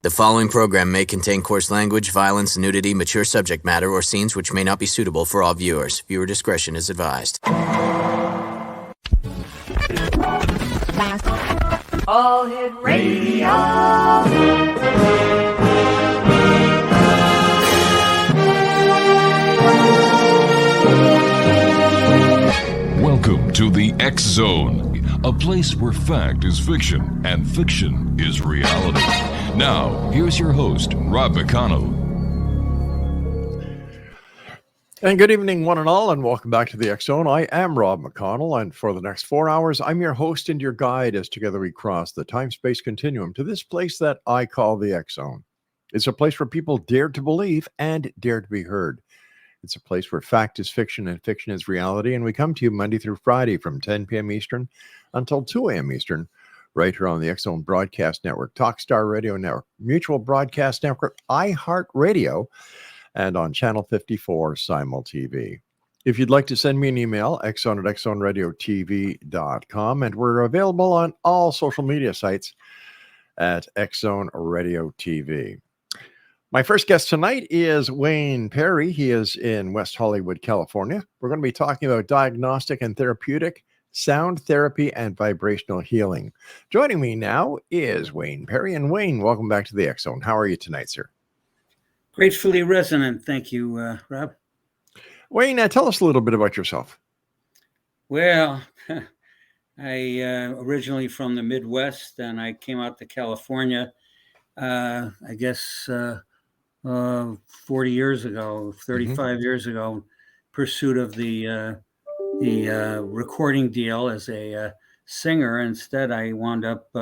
The following program may contain coarse language, violence, nudity, mature subject matter, or scenes which may not be suitable for all viewers. Viewer discretion is advised. All Hit Radio. Welcome to the X Zone, a place where fact is fiction and fiction is reality. Now, here's your host, Rob McConnell. And good evening, one and all, and welcome back to the X Zone. I am Rob McConnell, and for the next 4 hours, I'm your host and your guide as together we cross the time-space continuum to this place that I call the X Zone. It's a place where people dare to believe and dare to be heard. It's a place where fact is fiction and fiction is reality, and we come to you Monday through Friday from 10 p.m. Eastern until 2 a.m. Eastern, right here on the X Zone Broadcast Network, Talkstar Radio Network, Mutual Broadcast Network, iHeartRadio, and on Channel 54 Simul TV. If you'd like to send me an email, xzone@xzoneradiotv.com, and we're available on all social media sites at Xzone Radio TV. My first guest tonight is Wayne Perry. He is in West Hollywood, California. We're going to be talking about diagnostic and therapeutic, sound therapy, and vibrational healing. Joining me now is Wayne Perry. And Wayne, welcome back to the X Zone. How are you tonight, sir? Gratefully resonant. Thank you, Rob. Wayne, tell us a little bit about yourself. Well, I originally from the Midwest, and I came out to California, I guess 40 years ago, 35 years ago, in pursuit of the recording deal as a singer. Instead, I wound up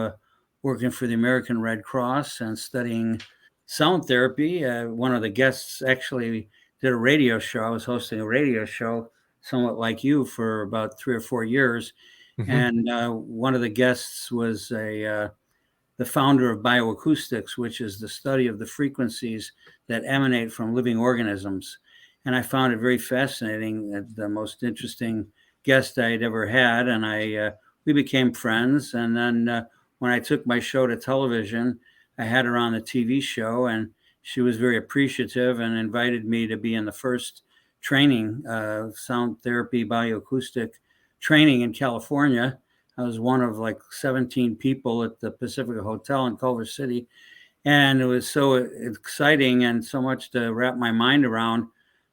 working for the American Red Cross and studying sound therapy. One of the guests actually did a radio show. I was hosting a radio show, somewhat like you, for about 3 or 4 years. Mm-hmm. And one of the guests was the founder of bioacoustics, which is the study of the frequencies that emanate from living organisms. And I found it very fascinating, the most interesting guest I'd ever had. And we became friends. And then when I took my show to television, I had her on the TV show, and she was very appreciative and invited me to be in the first training, sound therapy, bioacoustic training in California. I was one of like 17 people at the Pacifica Hotel in Culver City. And it was so exciting and so much to wrap my mind around.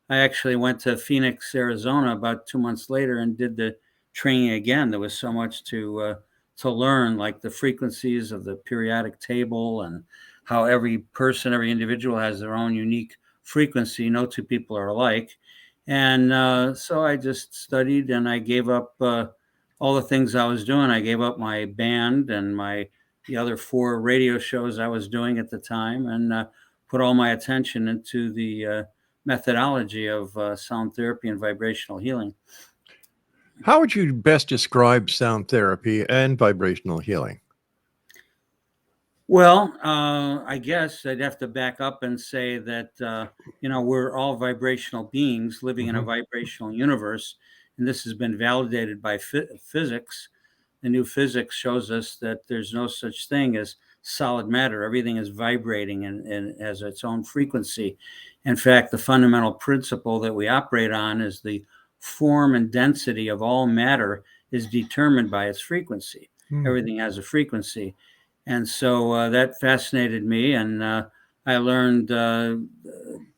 I actually went to Phoenix, Arizona about 2 months later and did the training again. There was so much to learn, like the frequencies of the periodic table and how every person, every individual has their own unique frequency. No two people are alike. And so I just studied, and I gave up all the things I was doing. I gave up my band and the other 4 radio shows I was doing at the time, and put all my attention into the methodology of sound therapy and vibrational healing. How would you best describe sound therapy and vibrational healing? Well, I guess I'd have to back up and say that, we're all vibrational beings living in a vibrational universe. And this has been validated by physics. The new physics shows us that there's no such thing as solid matter. Everything is vibrating and has its own frequency. In fact, the fundamental principle that we operate on is the form and density of all matter is determined by its frequency. Everything has a frequency. And so that fascinated me. And I learned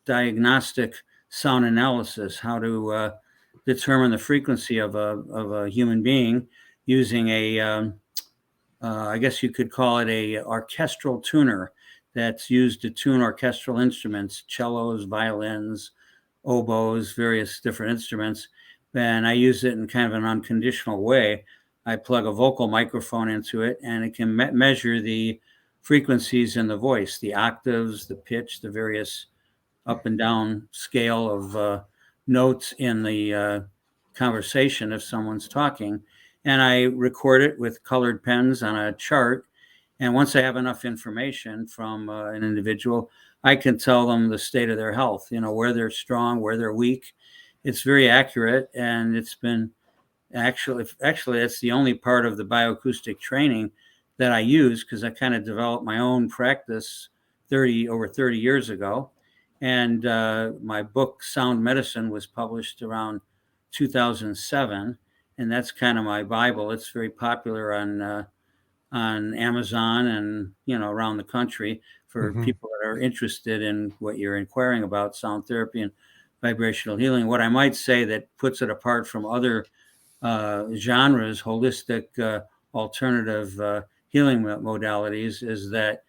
diagnostic sound analysis, how to determine the frequency of a human being using I guess you could call it a orchestral tuner that's used to tune orchestral instruments, cellos, violins, oboes, various different instruments. And I use it in kind of an unconditional way. I plug a vocal microphone into it, and it can measure the frequencies in the voice, the octaves, the pitch, the various up and down scale of notes in the conversation if someone's talking. And I record it with colored pens on a chart. And once I have enough information from an individual, I can tell them the state of their health, where they're strong, where they're weak. It's very accurate. And it's been actually, that's the only part of the bioacoustic training that I use, because I kind of developed my own practice over 30 years ago. And my book, Sound Medicine, was published around 2007. And that's kind of my Bible. It's very popular on Amazon and, around the country for people that are interested in what you're inquiring about, sound therapy and vibrational healing. What I might say that puts it apart from other genres, holistic alternative healing modalities, is that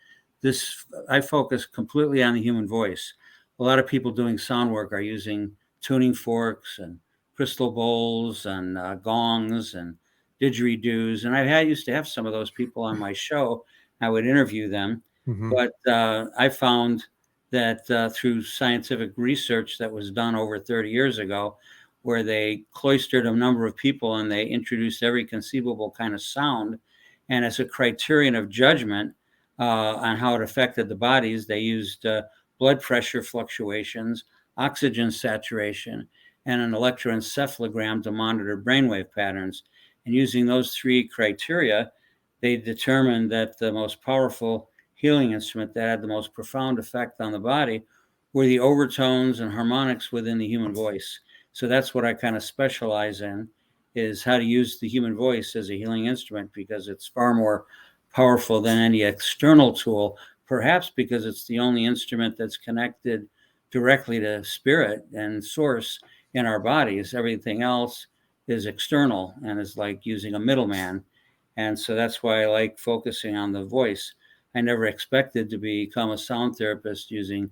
I focus completely on the human voice. A lot of people doing sound work are using tuning forks and crystal bowls and gongs and didgeridoos. And I used to have some of those people on my show. I would interview them. But I found that through scientific research that was done over 30 years ago, where they cloistered a number of people and they introduced every conceivable kind of sound. And as a criterion of judgment on how it affected the bodies, they used blood pressure fluctuations, oxygen saturation, and an electroencephalogram to monitor brainwave patterns. And using those three criteria, they determined that the most powerful healing instrument that had the most profound effect on the body were the overtones and harmonics within the human voice. So that's what I kind of specialize in, is how to use the human voice as a healing instrument, because it's far more powerful than any external tool, perhaps because it's the only instrument that's connected directly to spirit and source in our bodies. Everything else is external and is like using a middleman. And so that's why I like focusing on the voice. I never expected to become a sound therapist using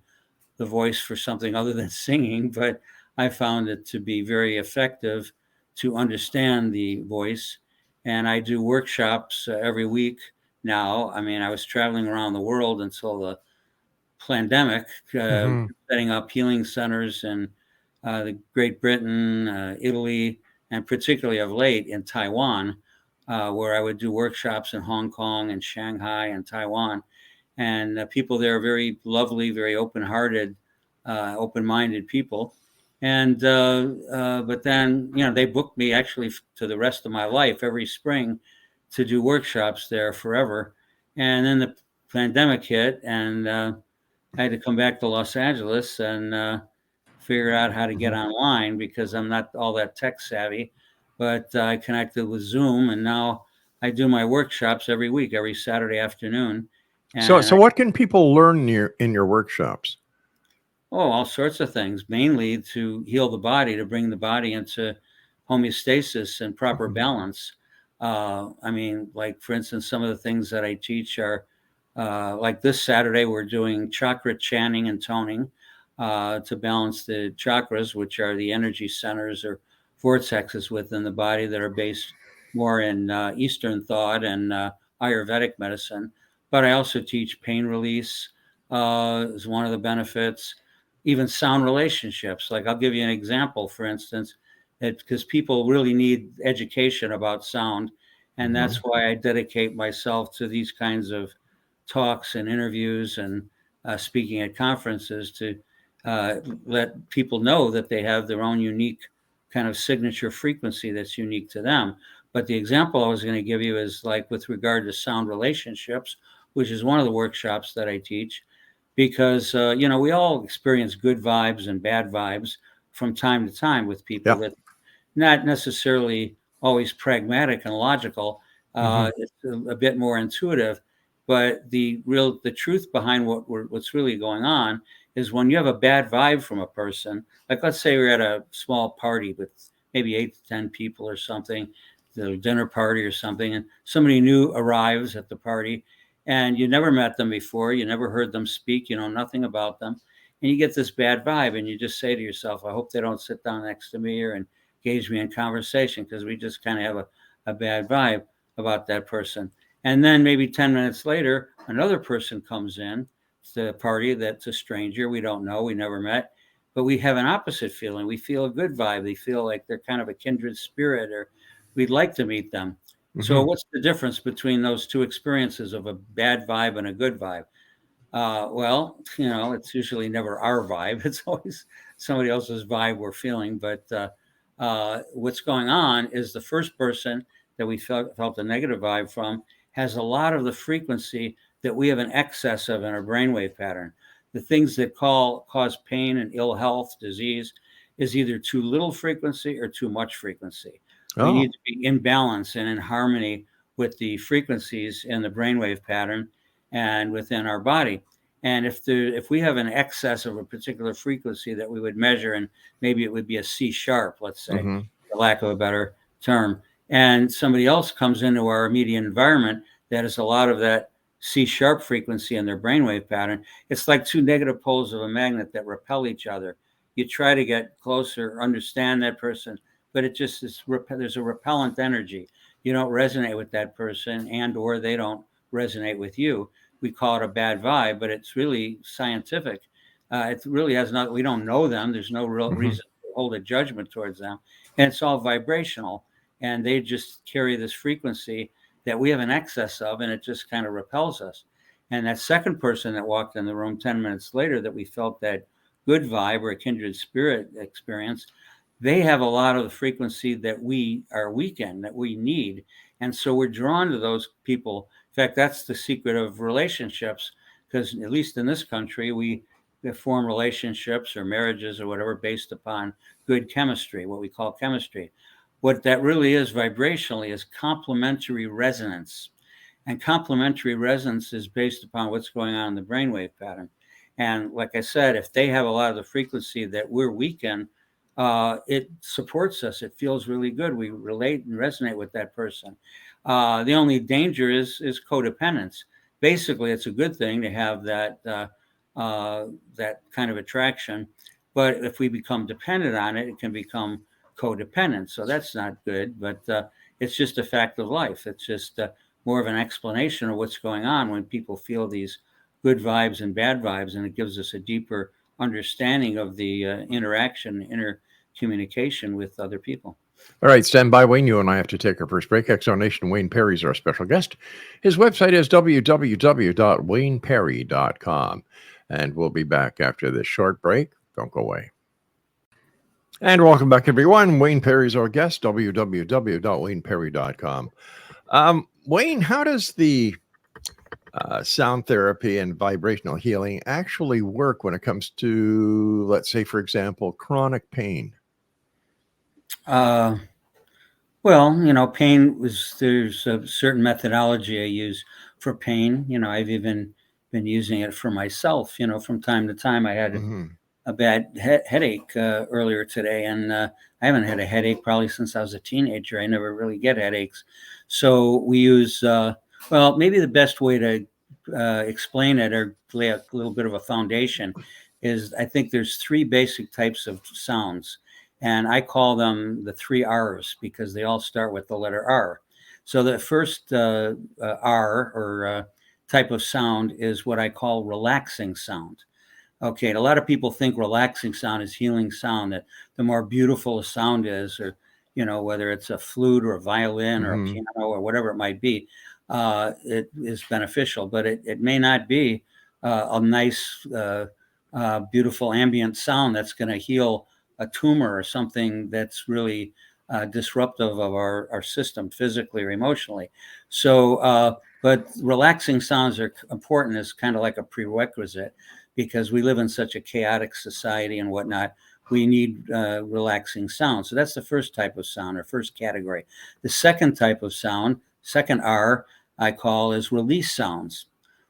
the voice for something other than singing, but I found it to be very effective to understand the voice. And I do workshops every week now. I mean, I was traveling around the world until the pandemic, setting up healing centers in the Great Britain, Italy, and particularly of late in Taiwan, where I would do workshops in Hong Kong and Shanghai and Taiwan. And people there are very lovely, very open-hearted, open-minded people. And but then, they booked me actually to the rest of my life every spring to do workshops there forever. And then the pandemic hit, and I had to come back to Los Angeles and figure out how to get online, because I'm not all that tech savvy. But I connected with Zoom, and now I do my workshops every week, every Saturday afternoon. And So what can people learn in your workshops? all sorts of things, mainly to heal the body, to bring the body into homeostasis and proper balance. I mean, like, for instance, some of the things that I teach are like this Saturday, we're doing chakra chanting and toning to balance the chakras, which are the energy centers or vortexes within the body that are based more in Eastern thought and Ayurvedic medicine. But I also teach pain release is one of the benefits. Even sound relationships. Like, I'll give you an example, for instance, because people really need education about sound. And that's why I dedicate myself to these kinds of talks and interviews and speaking at conferences to let people know that they have their own unique kind of signature frequency that's unique to them. But the example I was going to give you is like with regard to sound relationships, which is one of the workshops that I teach. Because, we all experience good vibes and bad vibes from time to time with people that not necessarily always pragmatic and logical. It's a bit more intuitive. But the truth behind what's really going on is when you have a bad vibe from a person, like let's say we're at a small party with maybe 8 to 10 people or something, the dinner party or something, and somebody new arrives at the party, and you never met them before, you never heard them speak, you know nothing about them, and you get this bad vibe, and you just say to yourself, I hope they don't sit down next to me or engage me in conversation, because we just kind of have a bad vibe about that person. And then maybe 10 minutes later, another person comes in to the party that's a stranger, we don't know, we never met, but we have an opposite feeling. We feel a good vibe. They feel like they're kind of a kindred spirit, or we'd like to meet them. So what's the difference between those two experiences of a bad vibe and a good vibe? Well, it's usually never our vibe. It's always somebody else's vibe we're feeling. But what's going on is the first person that we felt a negative vibe from has a lot of the frequency that we have an excess of in our brainwave pattern. The things that cause pain and ill health, disease, is either too little frequency or too much frequency. We need to be in balance and in harmony with the frequencies in the brainwave pattern and within our body. And if we have an excess of a particular frequency that we would measure, and maybe it would be a C sharp, let's say, for lack of a better term, and somebody else comes into our immediate environment that is a lot of that C sharp frequency in their brainwave pattern, it's like two negative poles of a magnet that repel each other. You try to get closer, understand that person, but it just is, there's a repellent energy. You don't resonate with that person, and or they don't resonate with you. We call it a bad vibe, but it's really scientific. It really has not, we don't know them. There's no real reason to hold a judgment towards them. And it's all vibrational. And they just carry this frequency that we have an excess of, and it just kind of repels us. And that second person that walked in the room 10 minutes later that we felt that good vibe or a kindred spirit experience, they have a lot of the frequency that we are weak in, that we need. And so we're drawn to those people. In fact, that's the secret of relationships, because at least in this country, we form relationships or marriages or whatever based upon good chemistry, what we call chemistry. What that really is vibrationally is complementary resonance. And complementary resonance is based upon what's going on in the brainwave pattern. And like I said, if they have a lot of the frequency that we're weak in, it supports us. It feels really good. We relate and resonate with that person. The only danger is codependence. Basically, it's a good thing to have that kind of attraction. But if we become dependent on it, it can become codependent. So that's not good, but it's just a fact of life. It's just more of an explanation of what's going on when people feel these good vibes and bad vibes, and it gives us a deeper understanding of the interaction, intercommunication with other people. All right, stand by, Wayne. You and I have to take our first break. Exonation Wayne Perry's our special guest. His website is www.wayneperry.com. And we'll be back after this short break. Don't go away. And welcome back, everyone. Wayne Perry's our guest, www.wayneperry.com. Wayne, how does the sound therapy and vibrational healing actually work when it comes to, let's say, for example, chronic pain? Well, pain there's a certain methodology I use for pain. I've even been using it for myself. From time to time I had a bad headache earlier today, and I haven't had a headache probably since I was a teenager. I never really get headaches. So we use, maybe the best way to explain it or lay a little bit of a foundation is I think there's three basic types of sounds. And I call them the three R's because they all start with the letter R. So the first R or type of sound is what I call relaxing sound. Okay, and a lot of people think relaxing sound is healing sound, that the more beautiful a sound is, or, whether it's a flute or a violin or a piano or whatever it might be, it is beneficial, but it may not be a nice, beautiful ambient sound that's going to heal a tumor or something that's really disruptive of our system physically or emotionally. So, but relaxing sounds are important as kind of like a prerequisite because we live in such a chaotic society and whatnot. We need relaxing sound. So that's the first type of sound or first category. The second type of sound, second R, I call is release sounds.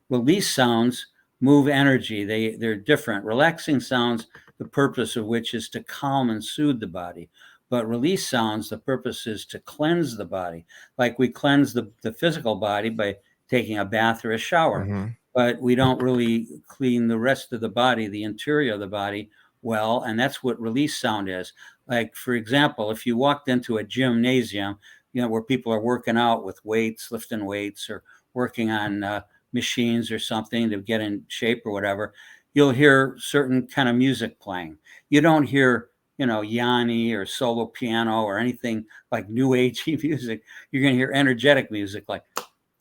Release sounds move energy. They're different. Relaxing sounds, the purpose of which is to calm and soothe the body. But release sounds, the purpose is to cleanse the body. Like we cleanse the physical body by taking a bath or a shower. But we don't really clean the rest of the body, the interior of the body, well. And that's what release sound is. Like, for example, if you walked into a gymnasium, where people are working out with weights, lifting weights, or working on machines or something to get in shape or whatever, you'll hear certain kind of music playing. You don't hear, Yanni or solo piano or anything like new agey music. You're going to hear energetic music like,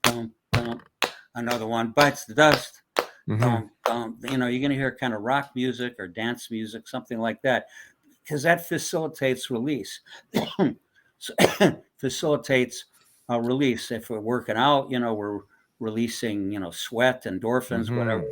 boom, boom, another one bites the dust. Boom, boom. You're going to hear kind of rock music or dance music, something like that, because that facilitates release. Facilitates release. If we're working out, we're releasing, sweat, endorphins, whatever. Mhm.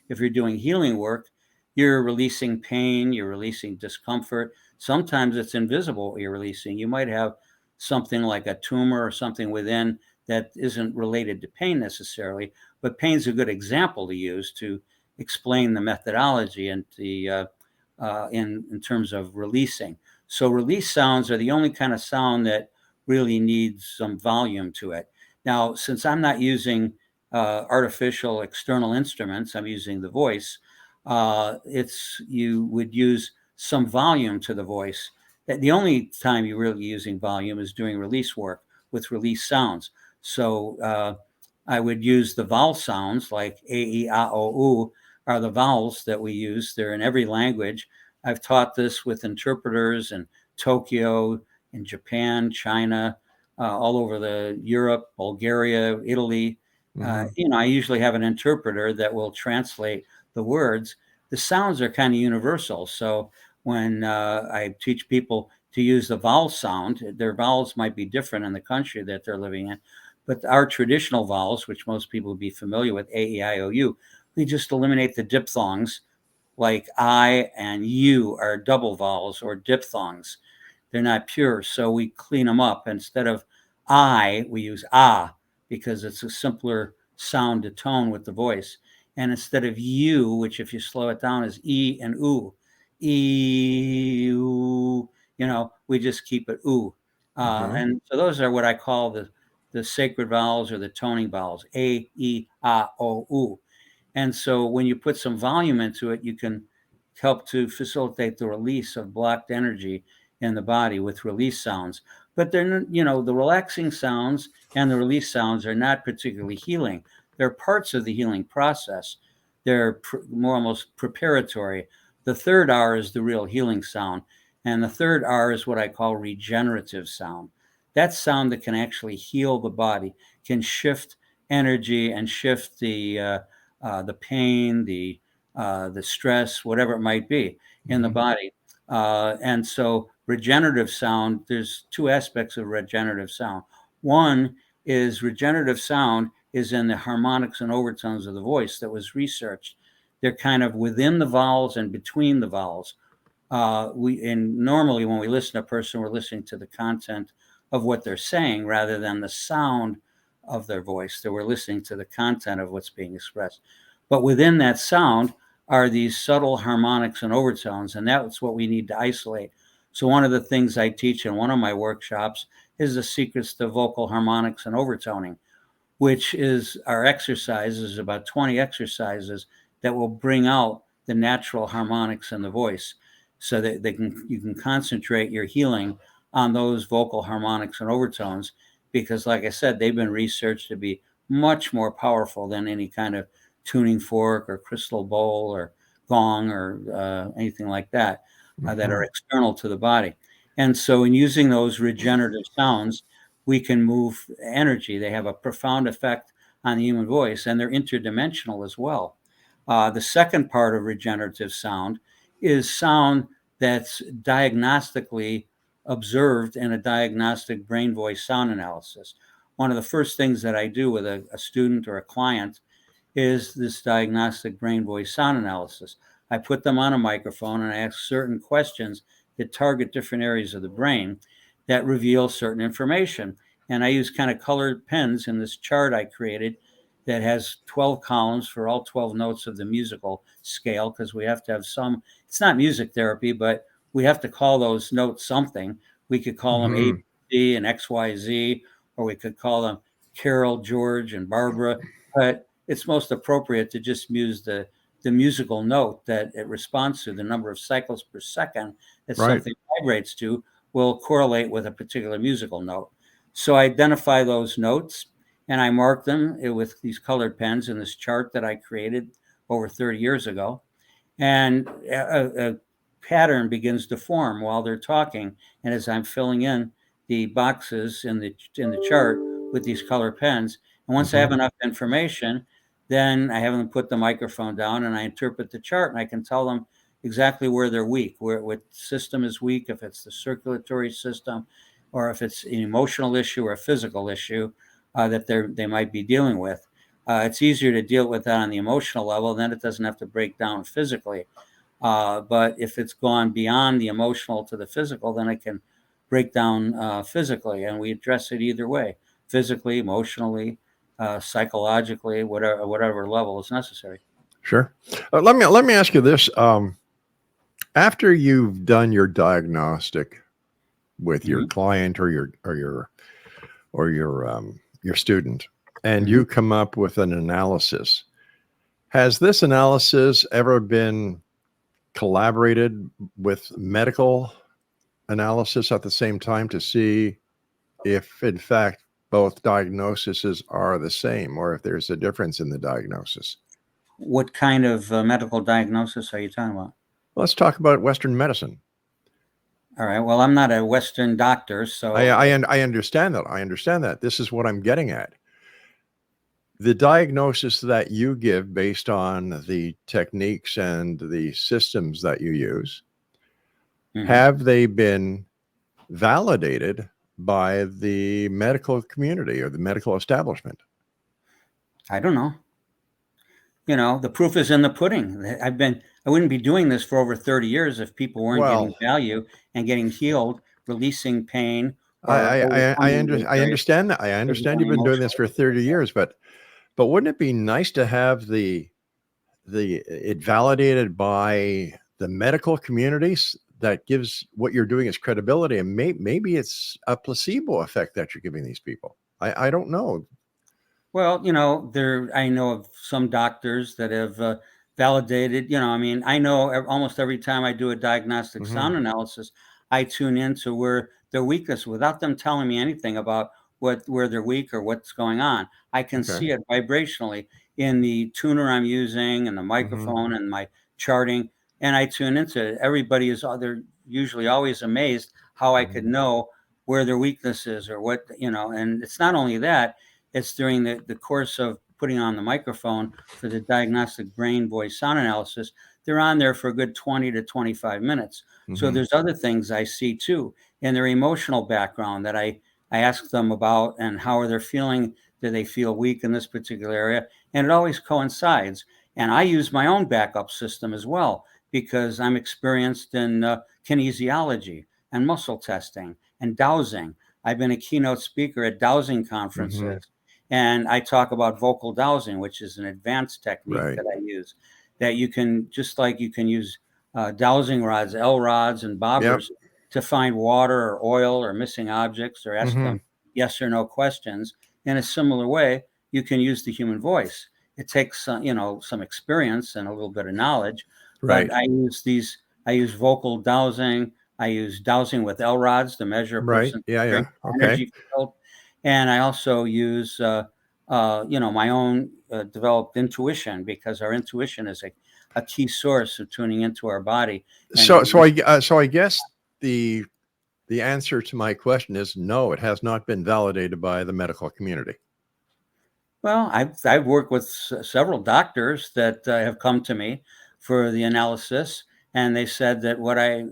If you're doing healing work, you're releasing pain, you're releasing discomfort. Sometimes it's invisible what you're releasing. You might have something like a tumor or something within that isn't related to pain necessarily, but pain's a good example to use to explain the methodology and in terms of releasing. So release sounds are the only kind of sound that really needs some volume to it. Now, since I'm not using artificial external instruments, I'm using the voice. You would use some volume to the voice. The only time you're really using volume is doing release work with release sounds. So I would use the vowel sounds like A, E, A, O, U are the vowels that we use. They're in every language. I've taught this with interpreters in Tokyo, in Japan, China, all over the Europe, Bulgaria, Italy. I usually have an interpreter that will translate the words. The sounds are kind of universal. So when I teach people to use the vowel sound, their vowels might be different in the country that they're living in. But our traditional vowels, which most people would be familiar with, A, E, I, O, U, we just eliminate the diphthongs, like I and U are double vowels or diphthongs. They're not pure, so we clean them up. Instead of I, we use ah, because it's a simpler sound to tone with the voice. And instead of U, which if you slow it down is E and U, E, U, we just keep it U. And so those are what I call the sacred vowels or the toning vowels, A, E, A, O, U. And so when you put some volume into it, you can help to facilitate the release of blocked energy in the body with release sounds. But they're, the relaxing sounds and the release sounds are not particularly healing. They're parts of the healing process. They're more almost preparatory. The third R is the real healing sound. And the third R is what I call regenerative sound. That sound that can actually heal the body, can shift energy and shift the pain, the stress, whatever it might be in the body. And so regenerative sound, there's two aspects of regenerative sound. One is regenerative sound is in the harmonics and overtones of the voice that was researched. They're kind of within the vowels and between the vowels. Normally when we listen to a person, we're listening to the content of what they're saying rather than the sound of their voice, that we're listening to the content of what's being expressed. But within that sound are these subtle harmonics and overtones, and that's what we need to isolate. So one of the things I teach in one of my workshops is the secrets to vocal harmonics and overtoning, which is our exercises, about 20 exercises that will bring out the natural harmonics in the voice so that you can concentrate your healing on those vocal harmonics and overtones, because like I said, they've been researched to be much more powerful than any kind of tuning fork or crystal bowl or gong or anything like that that are external to the body. And so in using those regenerative sounds, we can move energy. They have a profound effect on the human voice, and they're interdimensional as well. The second part of regenerative sound is sound that's diagnostically observed in a diagnostic brain voice sound analysis. One of the first things that I do with a student or a client is this diagnostic brain voice sound analysis. I put them on a microphone and I ask certain questions that target different areas of the brain that reveal certain information. And I use kind of colored pens in this chart I created that has 12 columns for all 12 notes of the musical scale, because we have to have some, it's not music therapy, but we have to call those notes something. We could call them A, B, C, and X, Y, Z, or we could call them Carol, George, and Barbara. But it's most appropriate to just use the musical note that it responds to. The number of cycles per second that something vibrates to will correlate with a particular musical note. So I identify those notes and I mark them with these colored pens in this chart that I created over 30 years ago. And a pattern begins to form while they're talking. And as I'm filling in the boxes in the chart with these colored pens, and once I have enough information, then I have them put the microphone down and I interpret the chart, and I can tell them exactly where they're weak, what system is weak, if it's the circulatory system, or if it's an emotional issue or a physical issue that they might be dealing with. It's easier to deal with that on the emotional level, then it doesn't have to break down physically. But if it's gone beyond the emotional to the physical, then it can break down physically, and we address it either way: physically, emotionally, psychologically, whatever level is necessary. Sure. Let me ask you this. After you've done your diagnostic with your Mhm. client or your student, and Mhm. you come up with an analysis, has this analysis ever been collaborated with medical analysis at the same time to see if, in fact, both diagnoses are the same or if there's a difference in the diagnosis? What kind of medical diagnosis are you talking about? Let's talk about Western medicine. All right. Well, I'm not a Western doctor, so I understand that. I understand that. This is what I'm getting at. The diagnosis that you give based on the techniques and the systems that you use, mhm. have they been validated by the medical community or the medical establishment? I don't know. The proof is in the pudding. I wouldn't be doing this for over 30 years if people weren't getting Well, value and getting healed, releasing pain, I or I I I, overcoming under, the I various understand that. I physical understand and you've been doing this emotional. for 30 years, but wouldn't it be nice to have the it validated by the medical communities that gives what you're doing is credibility, and maybe it's a placebo effect that you're giving these people. I don't know. Well, I know of some doctors that have validated. I mean, I know almost every time I do a diagnostic Hmm. sound analysis, I tune into where their weakness without them telling me anything about where they're weak or what's going on. I can Okay. see it vibrationally in the tuner I'm using and the Hmm. microphone and my charting, and I tune into it. Everybody is they're usually always amazed how I could Hmm. know where their weakness is or what, and it's not only that, it's during the course of putting on the microphone for the diagnostic brain voice sound analysis. They're on there for a good 20 to 25 minutes. So Hmm. there's other things I see too in their emotional background that I ask them about, and how are they feeling? Do they feel weak in this particular area? And it always coincides. And I use my own backup system as well because I'm experienced in kinesiology and muscle testing and dowsing. I've been a keynote speaker at dowsing Hmm. conferences, and I talk about vocal dowsing, which is an advanced technique Right. that I use, that you can, just like you can use dowsing rods, L rods, and Yep. bobbers to find water or oil or missing objects or ask Hmm. them yes or no questions. In a similar way, you can use the human voice. It takes some experience and a little bit of knowledge, but Right. I use vocal dowsing. I use dowsing with L rods to measure a Right. person's Yeah. Yeah. strength Okay. energy field, and I also use my own developed intuition, because our intuition is a key source of tuning into our body and So I guess the the answer to my question is no. It has not been validated by the medical community. well, I've worked with several doctors that have come to me for the analysis, and they said that what I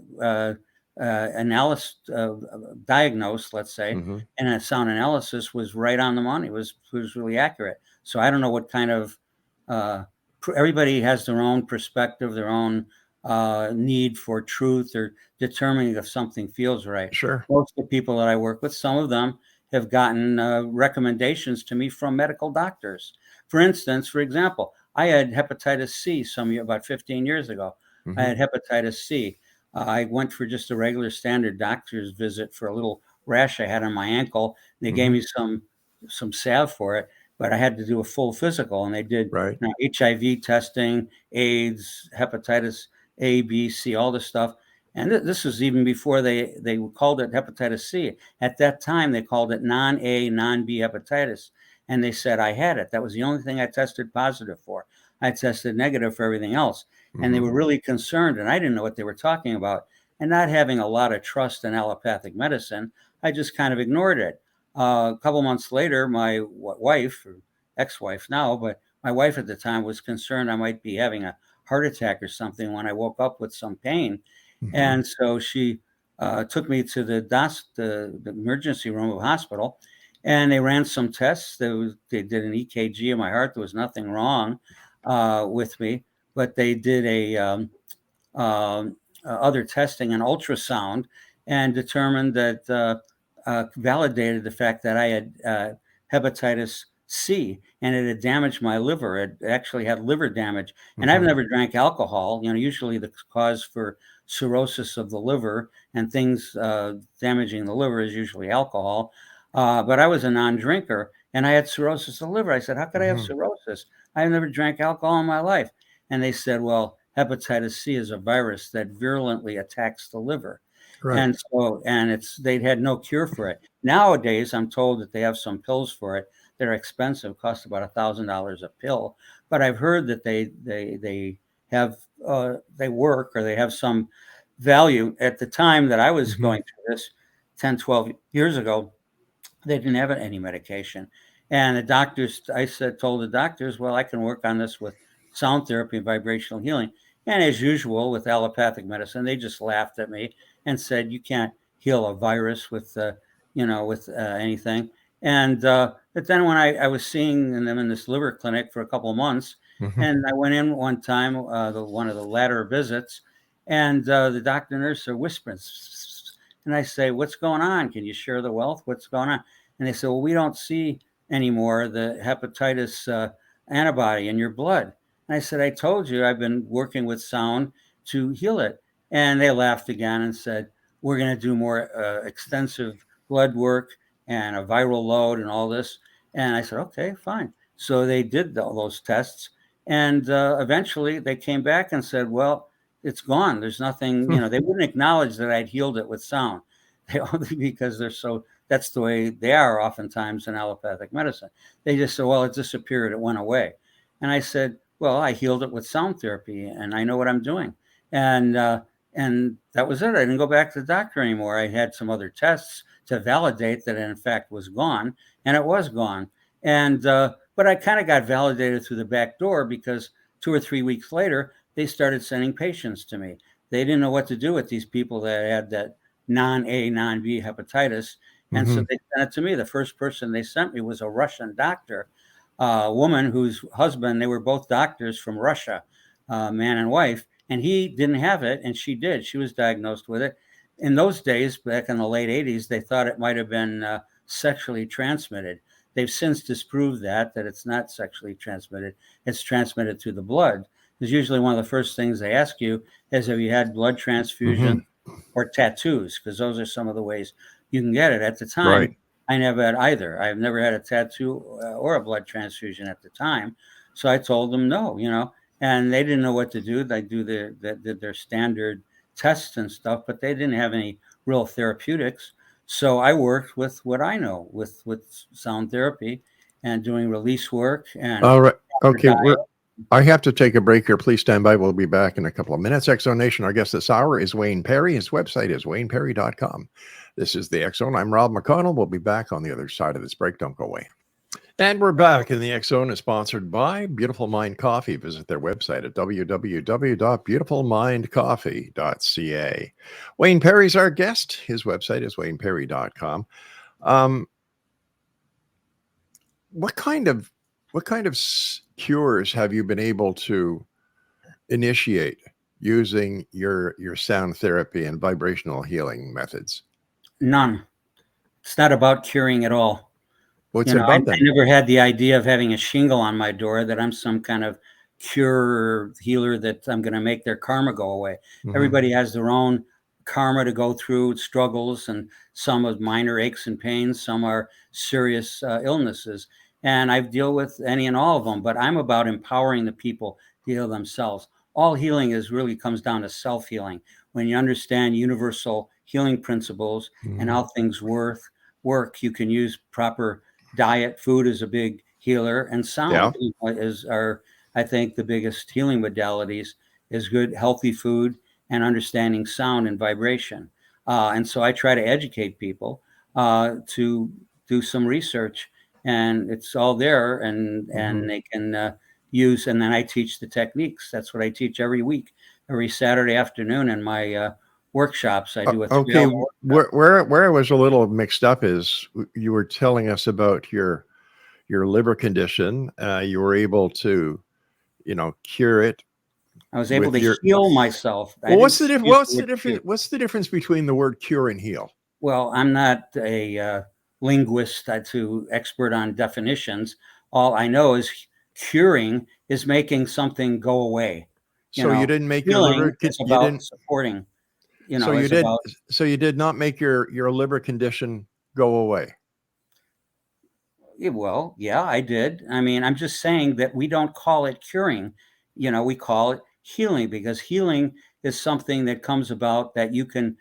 diagnosed, let's say, Hmm. in a sound analysis was right on the money. Was really accurate. So I don't know what kind of uh, everybody has their own perspective, their own need for truth or determining if something feels right. Sure. Most of the people that I work with, some of them have gotten recommendations to me from medical doctors. For example, I had hepatitis C about 15 years ago. I Hmm. had hepatitis C. I went for just a regular standard doctor's visit for a little rash I had on my ankle. They gave Hmm. me some salve for it, but I had to do a full physical, and they did Right. HIV testing, AIDS, hepatitis A, B, C, all this stuff. And this was even before they called it hepatitis C. At that time, they called it non-A, non-B hepatitis. And they said I had it. That was the only thing I tested positive for. I tested negative for everything else. And they Hmm. were really concerned, and I didn't know what they were talking about. And not having a lot of trust in allopathic medicine, I just kind of ignored it. A couple months later, my wife, or ex-wife now, but my wife at the time, was concerned I might be having a heart attack or something when I woke up with some pain. Hmm. And so she took me to the emergency room of the hospital, And they ran some tests. They did an EKG of my heart. There was nothing wrong with me, but they did other testing, an ultrasound, and determined that validated the fact that I had hepatitis C, and it had damaged my liver. It actually had liver damage, and I've never drank alcohol. Usually the cause for cirrhosis of the liver and things damaging the liver is usually alcohol. But I was a non-drinker, and I had cirrhosis of the liver. I said, "How could I have cirrhosis? I've never drank alcohol in my life." And they said, "Well, hepatitis C is a virus that virulently attacks the liver." Right. And they had no cure for it. Nowadays, I'm told that they have some pills for it that are expensive, cost about $1,000 a pill. But I've heard that they have they work, or they have some value. At the time that I was going through this 10, 12 years ago, they didn't have any medication. And the doctors, told the doctors, well, I can work on this with sound therapy and vibrational healing. And as usual with allopathic medicine, they just laughed at me and said, "You can't heal a virus with anything." And but then when I was seeing them in this liver clinic for a couple of months, and I went in one time, one of the latter visits, and the doctor and nurse are whispering, and I say, "What's going on? Can you share the wealth? What's going on?" And they say, "Well, we don't see anymore the hepatitis antibody in your blood." And I said, "I told you I've been working with sound to heal it." And they laughed again and said, "We're going to do more extensive blood work and a viral load and all this." And I said, "Okay, fine." So they did all those tests. And eventually they came back and said, "Well, it's gone. There's nothing," they wouldn't acknowledge that I'd healed it with sound. Because that's the way they are oftentimes in allopathic medicine. They just said, "Well, it disappeared. It went away." And I said, "Well, I healed it with sound therapy, and I know what I'm doing." And that was it. I didn't go back to the doctor anymore. I had some other tests to validate that it in fact was gone, and it was gone. And but I kind of got validated through the back door, because 2 or 3 weeks later, they started sending patients to me. They didn't know what to do with these people that had that non-A, non-B hepatitis. And so they sent it to me. The first person they sent me was a Russian doctor, a woman whose husband, they were both doctors from Russia, man and wife, and he didn't have it, and she did. She was diagnosed with it. In those days, back in the late 80s, they thought it might have been sexually transmitted. They've since disproved that it's not sexually transmitted. It's transmitted through the blood. Because usually one of the first things they ask you is, have you had blood transfusion or tattoos? Because those are some of the ways you can get it. At the time, I never had either. I've never had a tattoo or a blood transfusion at the time. So I told them no, and they didn't know what to do. They did their standard tests and stuff, but they didn't have any real therapeutics. So I worked with what I know, with sound therapy and doing release work. And all right. Okay. I have to take a break here. Please stand by. We'll be back in a couple of minutes. X Zone Nation, our guest this hour is Wayne Perry. His website is wayneperry.com. This is the X Zone. I'm Rob McConnell. We'll be back on the other side of this break. Don't go away. And we're back. And the X Zone is sponsored by Beautiful Mind Coffee. Visit their website at www.beautifulmindcoffee.ca. Wayne Perry's our guest. His website is wayneperry.com. What kind of cures have you been able to initiate using your sound therapy and vibrational healing methods? None. It's not about curing at all. What's it about then? I never had the idea of having a shingle on my door that I'm some kind of cure healer, that I'm going to make their karma go away. Everybody has their own karma to go through, struggles, and some of minor aches and pains, some are serious illnesses. And I deal with any and all of them, but I'm about empowering the people to heal themselves. All healing really comes down to self-healing. When you understand universal healing principles and how things work, you can use proper diet. Food is a big healer, and sound are, I think, the biggest healing modalities is good, healthy food and understanding sound and vibration. And so I try to educate people to do some research, and it's all there, and they can use, and then I teach the techniques. That's what I teach every week, every Saturday afternoon in my workshops. I do a Okay, 3-hour workshop. where I was a little mixed up is you were telling us about your liver condition. You were able to, cure it I was able with to your. heal myself. I Well, didn't use the what's the word difference? cure. What's the difference between the word cure and heal? Well, I'm not a linguist to expert on definitions. All I know is curing is making something go away. You So you know, didn't make your healing liver. is You about didn't. supporting. So you Is did. about. So you did not make your liver condition go away. Yeah, well, yeah, I did. I mean, I'm just saying that we don't call it curing. We call it healing, because healing is something that comes about that you can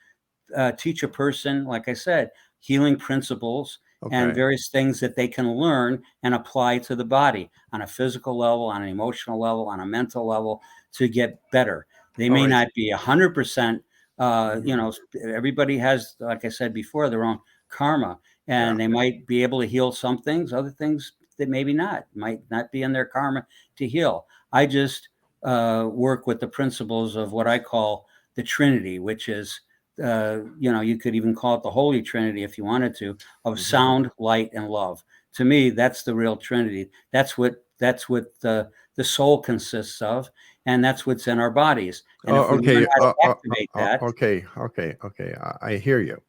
teach a person, like I said, healing principles and Okay. various things that they can learn and apply to the body on a physical level, on an emotional level, on a mental level, to get better. They All may right. not be 100%. Everybody has, like I said before, their own karma, Yeah. and they might be able to heal some things, other things that maybe not, might not be in their karma to heal. I just work with the principles of what I call the Trinity, which is you could even call it the Holy Trinity if you wanted to, of sound, light, and love. To me, that's the real Trinity. That's what the soul consists of, and that's what's in our bodies. And Oh, if we learn okay. how to activate that, Okay. Okay. Okay. I hear you.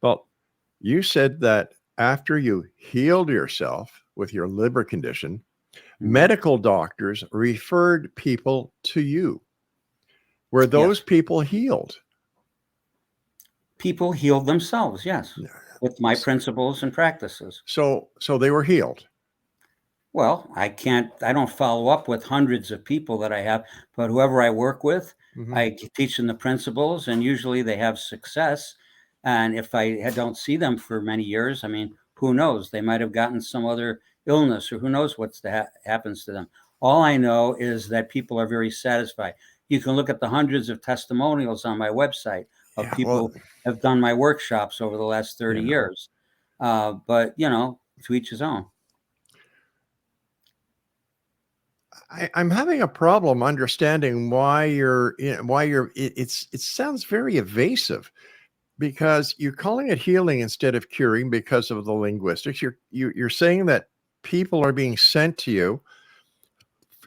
Well, you said that after you healed yourself with your liver condition, mhm, medical doctors referred people to you. Were those yes, people healed? people heal themselves. Yes, Yeah. with my principles and practices. So they were healed. Well, I don't follow up with hundreds of people that I have, but whoever I work with, Mhm. I teach them the principles, and usually they have success. And if I don't see them for many years, I mean, who knows? They might have gotten some other illness, or who knows what's happens to them. All I know is that people are very satisfied. You can look at the hundreds of testimonials on my website of Yeah. Well, people who have done my workshops over the last 30 yeah. years. But to each his own. I'm having a problem understanding why it sounds very evasive because you're calling it healing instead of curing because of the linguistics. You're saying that people are being sent to you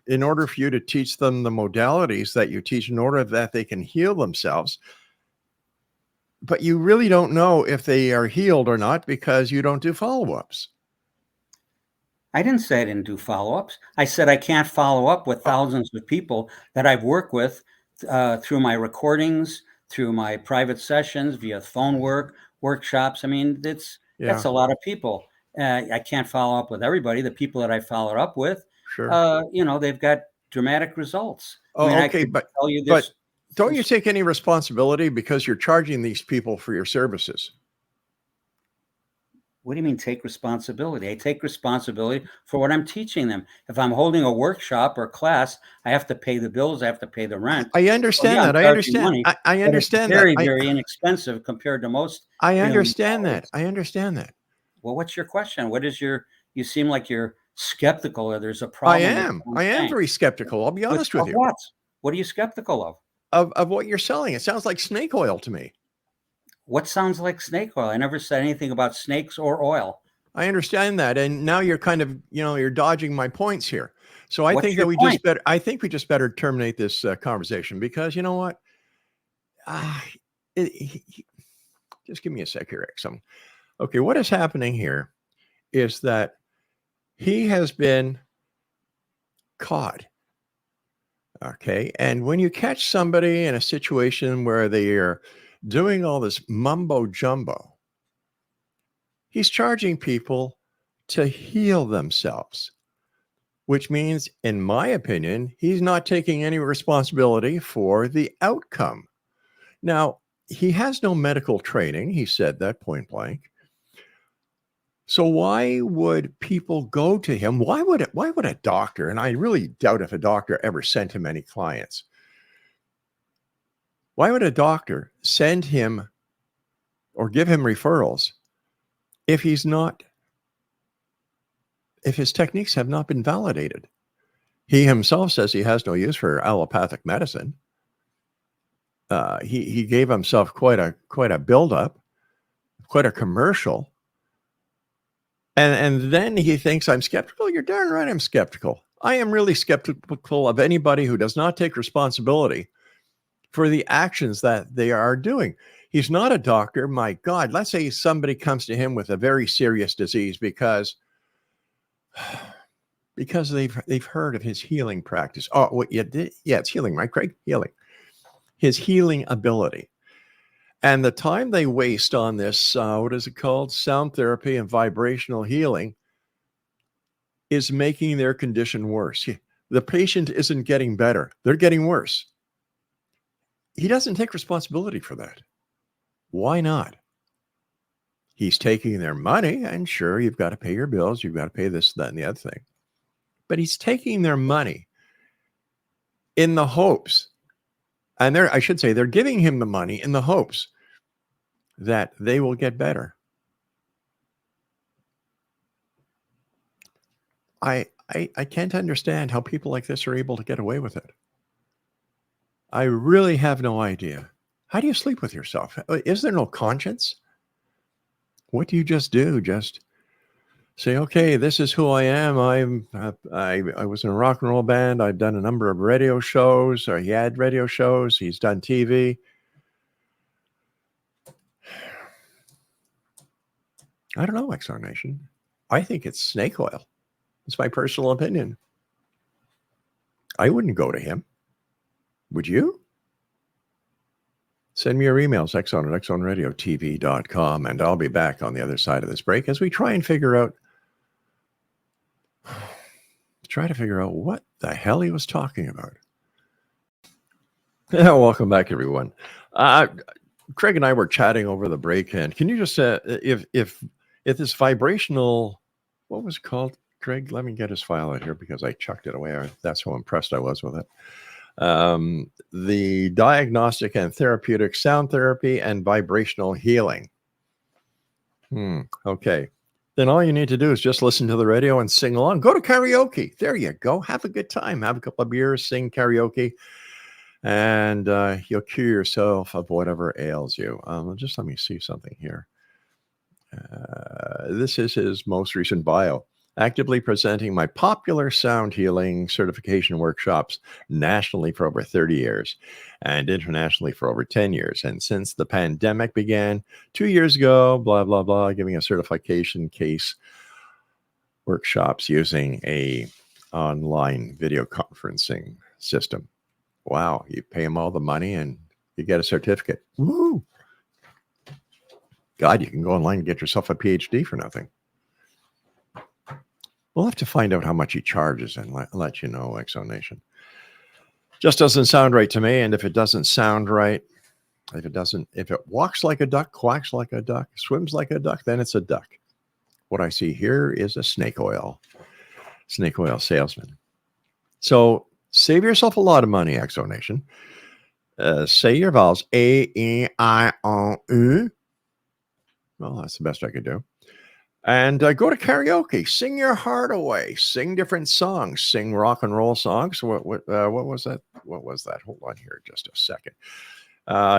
in order for you to teach them the modalities that you teach in order that they can heal themselves. But you really don't know if they are healed or not because you don't do follow-ups. I didn't say I didn't do follow-ups. I said I can't follow up with Oh, thousands of people that I've worked with through my recordings, through my private sessions, via phone workshops. I mean, that's yeah, a lot of people. I can't follow up with everybody. The people that I followed up with, sure. they've got dramatic results. I mean, Oh, I okay, could tell you but this. don't you take any responsibility because you're charging these people for your services? What do you mean take responsibility? I take responsibility for what I'm teaching them. If I'm holding a workshop or class, I have to pay the bills, I have to pay the rent. I So yeah, understand I'm that. I charging understand. money, I but it's understand that. very, very inexpensive compared to most I healing understand that. modalities. I understand that. Well, what's your question? You seem like you're skeptical or there's a problem with what I'm I am saying. very skeptical. I'll be With honest with of you. what? What are you skeptical of? Of what you're selling. It sounds like snake oil to me. What sounds like snake oil? I never said anything about snakes or oil. I understand that. And now you're kind of, you're dodging my points here. So What's your point? I think we just better terminate this conversation because you know what? Ah, just give me a sec here, Exum. Okay, what is happening here is that he has been caught. Okay. And when you catch somebody in a situation where they are doing all this mumbo jumbo, he's charging people to heal themselves, which means, in my opinion, he's not taking any responsibility for the outcome. Now, he has no medical training. He said that point blank. So why would people go to him? Why would a doctor, and I really doubt if a doctor ever sent him any clients. Why would a doctor send him or give him referrals if if his techniques have not been validated? He himself says he has no use for allopathic medicine. he gave himself quite a build-up, quite a commercial. And then he thinks I'm skeptical. You're darn right I'm skeptical. I am really skeptical of anybody who does not take responsibility for the actions that they are doing. He's not a doctor. My God, let's say somebody comes to him with a very serious disease because they've heard of his healing practice. Oh, what you did? Yeah, it's healing, right, Craig? Healing. His healing ability. And the time they waste on this, what is it called? Sound therapy and vibrational healing is making their condition worse. The patient isn't getting better. They're getting worse. He doesn't take responsibility for that. Why not? He's taking their money, and sure, you've got to pay your bills. You've got to pay this, that, and the other thing. But he's taking their money in the hopes, and they're giving him the money in the hopes that they will get better. I can't understand how people like this are able to get away with it. I really have no idea. How do you sleep with yourself? Is there no conscience? What do you just do? Just say, okay, this is who I am. I was in a rock and roll band. I've done a number of radio shows, or he had radio shows. He's done TV. I don't know, XR Nation. I think it's snake oil. It's my personal opinion. I wouldn't go to him. Would you? Send me your emails, xzone@xzoneradiotv.com, and I'll be back on the other side of this break as we try to figure out what the hell he was talking about. Welcome back, everyone. Craig and I were chatting over the break, and can you just if this vibrational, what was it called, Craig? Let me get his file out here because I chucked it away. That's how impressed I was with it. The diagnostic and therapeutic sound therapy and vibrational healing. Okay. Then all you need to do is just listen to the radio and sing along. Go to karaoke. There you go. Have a good time. Have a couple of beers, sing karaoke, and you'll cure yourself of whatever ails you. Just let me see something here. This is his most recent bio. Actively presenting my popular sound healing certification workshops nationally for over 30 years and internationally for over 10 years. And since the pandemic began 2 years ago, blah, blah, blah, giving a certification case workshops using a online video conferencing system. Wow. You pay them all the money and you get a certificate. Woo! God, you can go online and get yourself a PhD for nothing. We'll have to find out how much he charges and let you know, XO Nation. Just doesn't sound right to me. And if it doesn't sound right, if it walks like a duck, quacks like a duck, swims like a duck, then it's a duck. What I see here is a snake oil salesman. So save yourself a lot of money, XO Nation. Say your vowels, A, E, I, O, U. Well, that's the best I could do. And go to karaoke, sing your heart away, sing different songs, sing rock and roll songs. What was that? What was that? Hold on here just a second.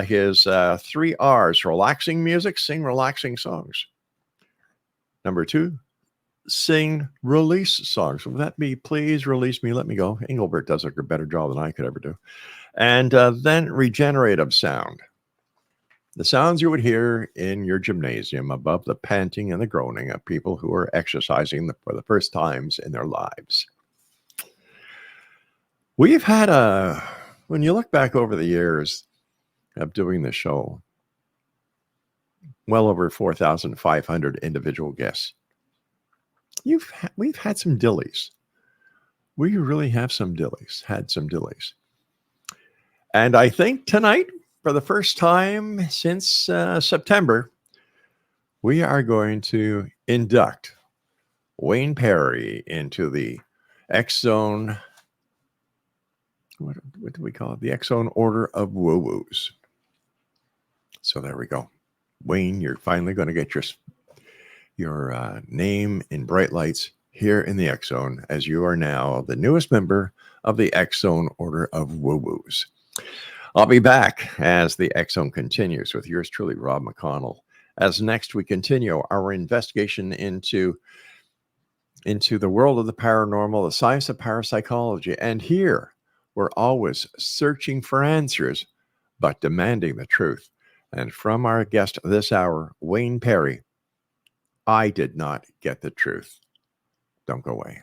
His 3 R's, relaxing music, sing relaxing songs. Number 2, sing release songs. Would that be Please Release Me, Let Me Go? Engelbert does a better job than I could ever do. And then regenerative sound. The sounds you would hear in your gymnasium above the panting and the groaning of people who are exercising for the first times in their lives. We've had when you look back over the years of doing the show, well over 4,500 individual guests. We've had some dillies. We really have had some dillies. And I think tonight, for the first time since September, we are going to induct Wayne Perry into the X-Zone, what do we call it? The X-Zone Order of Woo-Woos. So there we go. Wayne, you're finally going to get your name in bright lights here in the X-Zone, as you are now the newest member of the X-Zone Order of Woo-Woos. I'll be back as the X Zone continues with yours truly, Rob McConnell. As next we continue our investigation into the world of the paranormal, the science of parapsychology. And here we're always searching for answers, but demanding the truth. And from our guest this hour, Wayne Perry, I did not get the truth. Don't go away.